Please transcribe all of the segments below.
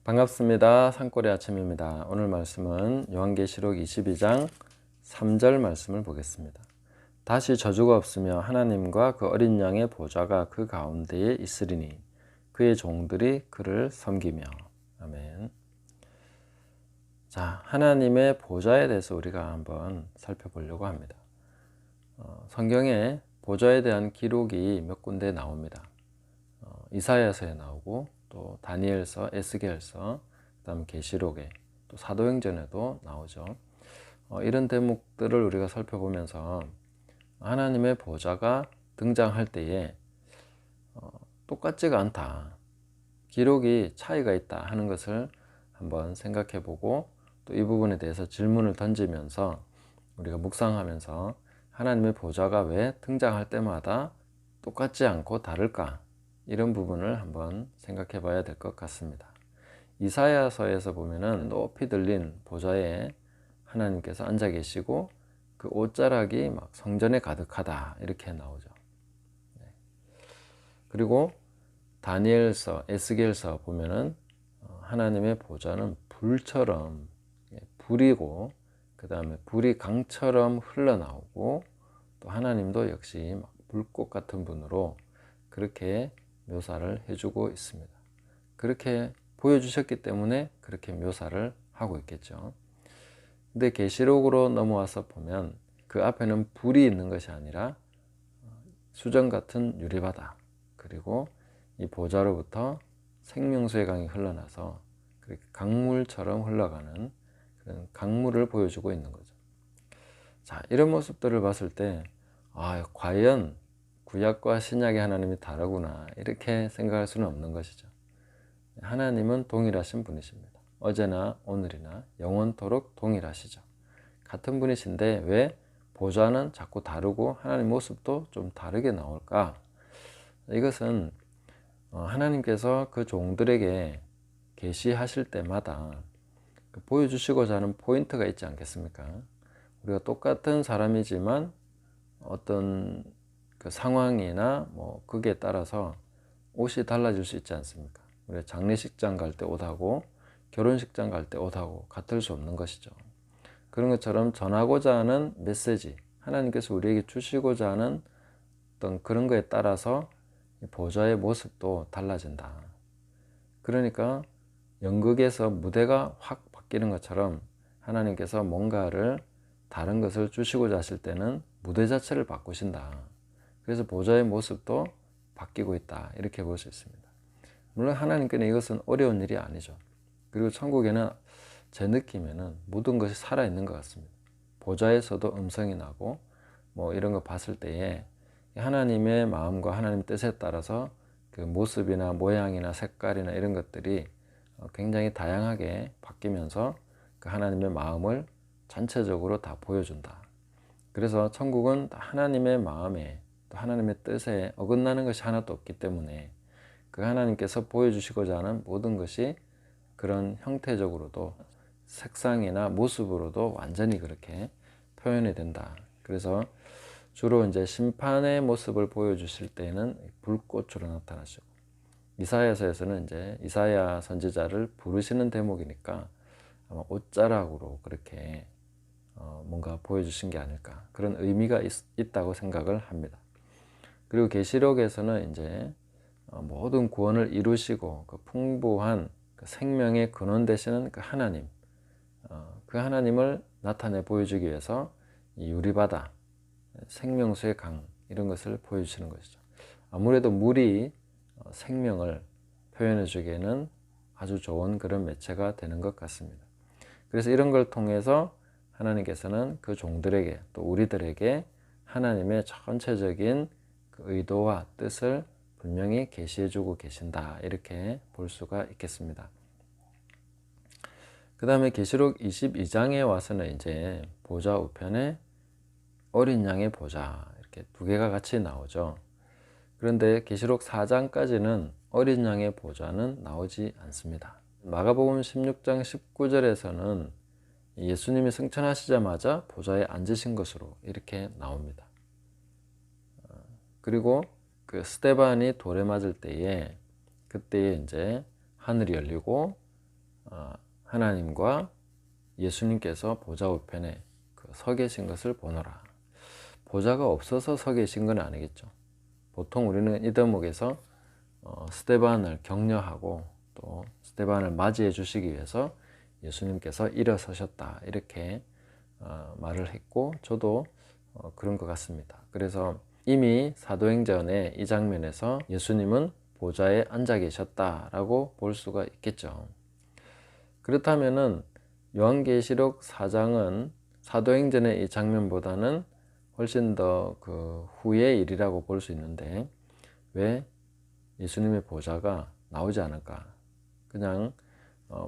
반갑습니다. 산골의 아침입니다. 오늘 말씀은 요한계시록 22장 3절 말씀을 보겠습니다. 다시 저주가 없으며 하나님과 그 어린 양의 보좌가 그 가운데에 있으리니 그의 종들이 그를 섬기며. 아멘. 자, 하나님의 보좌에 대해서 우리가 한번 살펴보려고 합니다. 성경에 보좌에 대한 기록이 몇 군데 나옵니다. 이사야서에 나오고 또 다니엘서, 에스겔서, 그다음 계시록에 또 사도행전에도 나오죠. 이런 대목들을 우리가 살펴보면서 하나님의 보좌가 등장할 때에 똑같지가 않다, 기록이 차이가 있다 하는 것을 한번 생각해 보고 또 이 부분에 대해서 질문을 던지면서 우리가 묵상하면서 하나님의 보좌가 왜 등장할 때마다 똑같지 않고 다를까, 이런 부분을 한번 생각해 봐야 될 것 같습니다. 이사야서에서 보면은 높이 들린 보좌에 하나님께서 앉아 계시고 그 옷자락이 막 성전에 가득하다, 이렇게 나오죠. 그리고 다니엘서, 에스겔서 보면은 하나님의 보좌는 불처럼, 불이고 그 다음에 불이 강처럼 흘러나오고 또 하나님도 역시 막 불꽃 같은 분으로 그렇게 묘사를 해주고 있습니다. 그렇게 보여주셨기 때문에 그렇게 묘사를 하고 있겠죠. 근데 계시록으로 넘어와서 보면 그 앞에는 불이 있는 것이 아니라 수정 같은 유리바다, 그리고 이 보좌로부터 생명수의 강이 흘러나서 그렇게 강물처럼 흘러가는 그런 강물을 보여주고 있는 거죠. 자, 이런 모습들을 봤을 때 과연 구약과 신약의 하나님이 다르구나, 이렇게 생각할 수는 없는 것이죠. 하나님은 동일하신 분이십니다. 어제나 오늘이나 영원토록 동일하시죠. 같은 분이신데 왜 보좌는 자꾸 다르고 하나님 모습도 좀 다르게 나올까? 이것은 하나님께서 그 종들에게 계시하실 때마다 보여주시고자 하는 포인트가 있지 않겠습니까? 우리가 똑같은 사람이지만 어떤 그 상황이나 뭐 그게 따라서 옷이 달라질 수 있지 않습니까? 우리가 장례식장 갈 때 옷하고 결혼식장 갈 때 옷하고 같을 수 없는 것이죠. 그런 것처럼 전하고자 하는 메시지, 하나님께서 우리에게 주시고자 하는 어떤 그런 거에 따라서 보좌의 모습도 달라진다. 그러니까 연극에서 무대가 확 바뀌는 것처럼 하나님께서 뭔가를 다른 것을 주시고자 하실 때는 무대 자체를 바꾸신다. 그래서 보좌의 모습도 바뀌고 있다, 이렇게 볼 수 있습니다. 물론 하나님께는 이것은 어려운 일이 아니죠. 그리고 천국에는 제 느낌에는 모든 것이 살아있는 것 같습니다. 보좌에서도 음성이 나고 뭐 이런 거 봤을 때에 하나님의 마음과 하나님의 뜻에 따라서 그 모습이나 모양이나 색깔이나 이런 것들이 굉장히 다양하게 바뀌면서 그 하나님의 마음을 전체적으로 다 보여준다. 그래서 천국은 하나님의 마음에 또 하나님의 뜻에 어긋나는 것이 하나도 없기 때문에 그 하나님께서 보여주시고자 하는 모든 것이 그런 형태적으로도 색상이나 모습으로도 완전히 그렇게 표현이 된다. 그래서 주로 이제 심판의 모습을 보여주실 때는 불꽃으로 나타나시고, 이사야서에서는 이제 이사야 선지자를 부르시는 대목이니까 아마 옷자락으로 그렇게 뭔가 보여주신 게 아닐까, 그런 의미가 있다고 생각을 합니다. 그리고 계시록에서는 이제 모든 구원을 이루시고 그 풍부한 그 생명의 근원 되시는 그 하나님, 그 하나님을 나타내 보여주기 위해서 이 유리바다, 생명수의 강, 이런 것을 보여주시는 것이죠. 아무래도 물이 생명을 표현해 주기에는 아주 좋은 그런 매체가 되는 것 같습니다. 그래서 이런 걸 통해서 하나님께서는 그 종들에게 또 우리들에게 하나님의 전체적인 그 의도와 뜻을 분명히 계시해 주고 계신다, 이렇게 볼 수가 있겠습니다. 그 다음에 계시록 22장에 와서는 이제 보좌 우편에 어린 양의 보좌, 이렇게 두 개가 같이 나오죠. 그런데 계시록 4장까지는 어린 양의 보좌는 나오지 않습니다. 마가복음 16장 19절에서는 예수님이 승천하시자마자 보좌에 앉으신 것으로 이렇게 나옵니다. 그리고 그 스데반이 돌에 맞을 때에 그때에 이제 하늘이 열리고 하나님과 예수님께서 보좌 우편에 서 계신 것을 보노라. 보좌가 없어서 서 계신 건 아니겠죠. 보통 우리는 이 대목에서 스데반을 격려하고 또 스데반을 맞이해 주시기 위해서 예수님께서 일어서셨다 이렇게 말을 했고, 저도 그런 것 같습니다. 그래서 이미 사도행전의 이 장면에서 예수님은 보좌에 앉아 계셨다라고 볼 수가 있겠죠. 그렇다면은 요한계시록 4장은 사도행전의 이 장면보다는 훨씬 더 그 후의 일이라고 볼 수 있는데, 왜 예수님의 보좌가 나오지 않을까? 그냥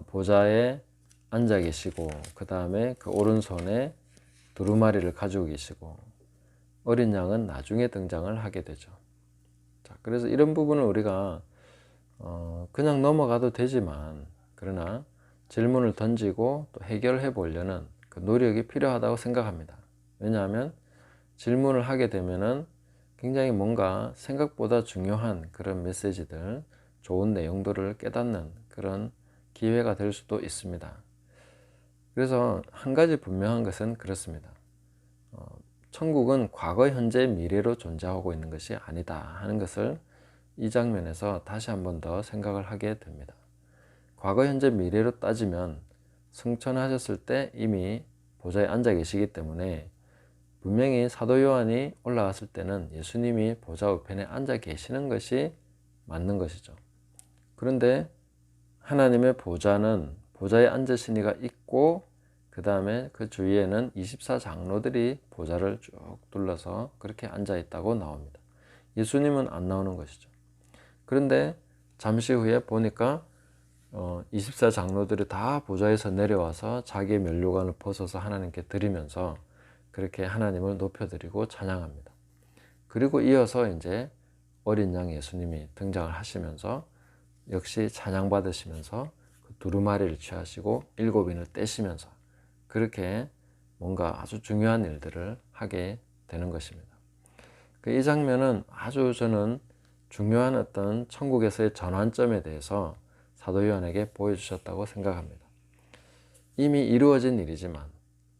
보좌에 앉아 계시고 그 다음에 그 오른손에 두루마리를 가지고 계시고 어린 양은 나중에 등장을 하게 되죠. 자, 그래서 이런 부분을 우리가 그냥 넘어가도 되지만, 그러나 질문을 던지고 또 해결해 보려는 그 노력이 필요하다고 생각합니다. 왜냐하면 질문을 하게 되면은 굉장히 뭔가 생각보다 중요한 그런 메시지들, 좋은 내용들을 깨닫는 그런 기회가 될 수도 있습니다. 그래서 한 가지 분명한 것은 그렇습니다. 천국은 과거, 현재, 미래로 존재하고 있는 것이 아니다 하는 것을 이 장면에서 다시 한 번 더 생각을 하게 됩니다. 과거, 현재, 미래로 따지면 승천하셨을 때 이미 보좌에 앉아 계시기 때문에 분명히 사도 요한이 올라갔을 때는 예수님이 보좌 우편에 앉아 계시는 것이 맞는 것이죠. 그런데 하나님의 보좌는 보좌에 앉으신 이가 있고 그 다음에 그 주위에는 24장로들이 보좌를 쭉 둘러서 그렇게 앉아 있다고 나옵니다. 예수님은 안 나오는 것이죠. 그런데 잠시 후에 보니까 24장로들이 다 보좌에서 내려와서 자기의 면류관을 벗어서 하나님께 드리면서 그렇게 하나님을 높여드리고 찬양합니다. 그리고 이어서 이제 어린 양 예수님이 등장을 하시면서 역시 찬양받으시면서 그 두루마리를 취하시고 7인을 떼시면서 그렇게 뭔가 아주 중요한 일들을 하게 되는 것입니다. 이 장면은 아주 저는 중요한 어떤 천국에서의 전환점에 대해서 사도 요한에게 보여주셨다고 생각합니다. 이미 이루어진 일이지만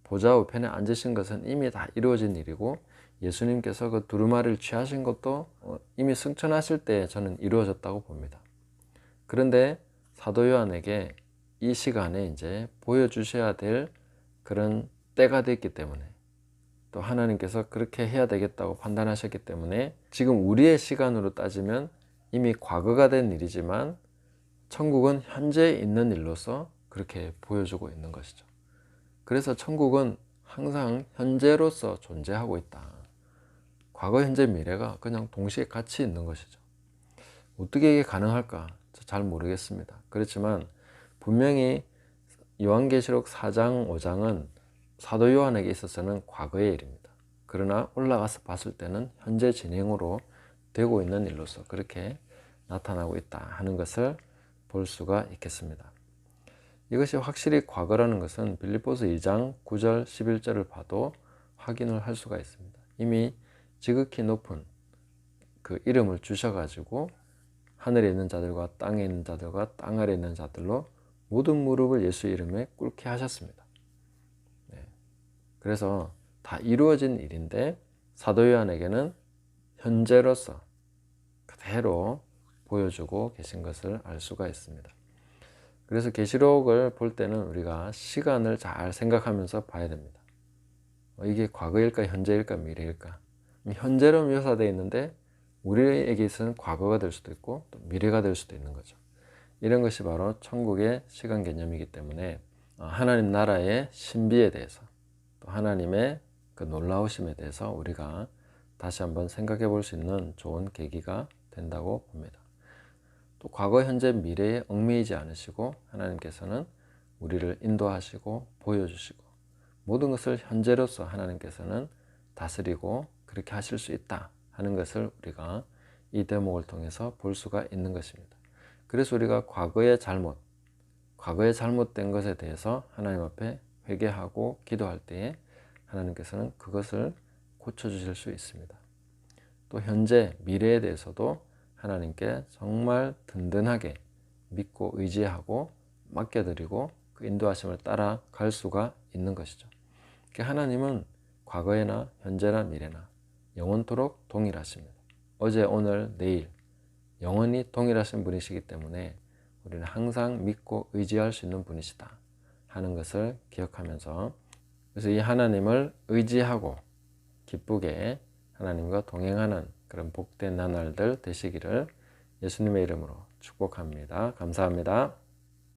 보좌 우편에 앉으신 것은 이미 다 이루어진 일이고, 예수님께서 그 두루마리를 취하신 것도 이미 승천하실 때 저는 이루어졌다고 봅니다. 그런데 사도 요한에게 이 시간에 이제 보여주셔야 될 그런 때가 됐기 때문에, 또 하나님께서 그렇게 해야 되겠다고 판단하셨기 때문에 지금 우리의 시간으로 따지면 이미 과거가 된 일이지만 천국은 현재 있는 일로서 그렇게 보여주고 있는 것이죠. 그래서 천국은 항상 현재로서 존재하고 있다. 과거, 현재, 미래가 그냥 동시에 같이 있는 것이죠. 어떻게 이게 가능할까? 잘 모르겠습니다. 그렇지만 분명히 요한계시록 4장, 5장은 사도 요한에게 있어서는 과거의 일입니다. 그러나 올라가서 봤을 때는 현재 진행으로 되고 있는 일로서 그렇게 나타나고 있다 하는 것을 볼 수가 있겠습니다. 이것이 확실히 과거라는 것은 빌립보서 2장 9절 11절을 봐도 확인을 할 수가 있습니다. 이미 지극히 높은 그 이름을 주셔가지고 하늘에 있는 자들과 땅에 있는 자들과 땅 아래에 있는 자들로 모든 무릎을 예수 이름에 꿇게 하셨습니다. 네. 그래서 다 이루어진 일인데 사도 요한에게는 현재로서 그대로 보여주고 계신 것을 알 수가 있습니다. 그래서 계시록을 볼 때는 우리가 시간을 잘 생각하면서 봐야 됩니다. 이게 과거일까 현재일까 미래일까? 현재로 묘사되어 있는데 우리에게 있어서는 과거가 될 수도 있고 또 미래가 될 수도 있는 거죠. 이런 것이 바로 천국의 시간 개념이기 때문에 하나님 나라의 신비에 대해서 또 하나님의 그 놀라우심에 대해서 우리가 다시 한번 생각해 볼 수 있는 좋은 계기가 된다고 봅니다. 또 과거, 현재, 미래에 얽매이지 않으시고 하나님께서는 우리를 인도하시고 보여주시고 모든 것을 현재로서 하나님께서는 다스리고 그렇게 하실 수 있다 하는 것을 우리가 이 대목을 통해서 볼 수가 있는 것입니다. 그래서 우리가 과거의 잘못된 것에 대해서 하나님 앞에 회개하고 기도할 때에 하나님께서는 그것을 고쳐주실 수 있습니다. 또 현재, 미래에 대해서도 하나님께 정말 든든하게 믿고 의지하고 맡겨드리고 그 인도하심을 따라갈 수가 있는 것이죠. 하나님은 과거에나 현재나 미래나 영원토록 동일하십니다. 어제, 오늘, 내일 영원히 동일하신 분이시기 때문에 우리는 항상 믿고 의지할 수 있는 분이시다 하는 것을 기억하면서, 그래서 이 하나님을 의지하고 기쁘게 하나님과 동행하는 그런 복된 나날들 되시기를 예수님의 이름으로 축복합니다. 감사합니다.